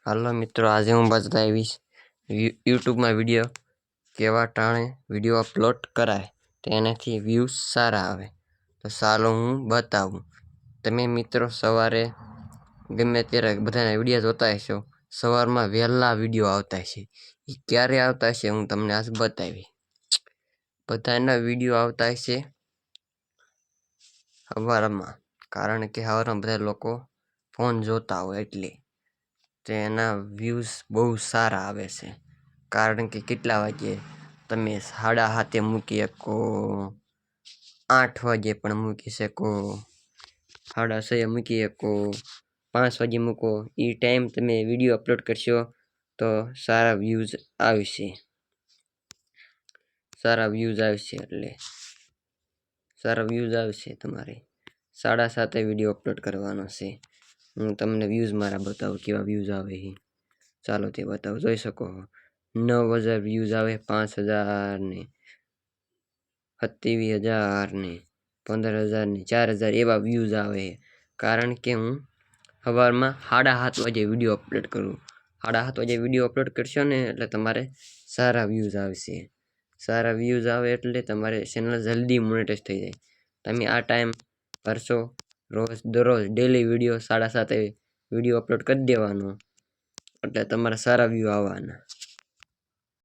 હાલો મિત્રો, આજે હું બતાવીશ યુટ્યુબમાં વિડીયો કેવા ટાણે વિડીયો અપલોડ કરાય તેનાથી વ્યૂઝ સારા આવે. તો ચાલો હું બતાવું. તમે મિત્રો સવારે ગમે ત્યારે બધાના વિડીયો જોતા હશો. સવારમાં વહેલા વિડીયો આવતા હશે. એ ક્યારે આવતા હશે હું તમને આજ બતાવી. બધાના વિડીયો આવતા હશે સવારમાં, કારણ કે સવારમાં બધા લોકો ફોન જોતા હોય એટલે તેના વ્યૂઝ બહુ સારા આવે છે. કારણ કે કેટલા વાગે તમે 7:30 મૂકી શકો, 8 વાગે પણ મૂકી શકો, 6:30 મૂકી શકો, 5 વાગે મૂકો. એ ટાઈમ તમે વિડીયો અપલોડ કરશો તો સારા વ્યૂઝ આવશે. સારા વ્યૂઝ આવશે. તમારે 7:30 વિડીયો અપલોડ કરવાનો છે. હું તમને વ્યૂઝ મારા બતાવું કેવા વ્યૂઝ આવે છે. ચાલો તે બતાવો. જોઈ શકો 9,000 વ્યૂઝ આવે, 5,000 ને 27,000 ને 15,000 ને 4,000 એવા વ્યૂઝ આવે. કારણ કે હું સવારમાં 7:30 વાગે વિડીયો અપલોડ કરું. 7:30 વાગે વિડીયો અપલોડ કરશો ને એટલે તમારે સારા વ્યૂઝ આવશે. સારા વ્યૂઝ આવે એટલે તમારે ચેનલ જલ્દી મોનેટાઈઝ થઈ જાય. તમે આ ટાઈમ કરશો, દરરોજ ડેલી વિડીયો 7:30 વિડીયો અપલોડ કરી દેવાનો એટલે તમારા સારા વ્યૂ આવવાના.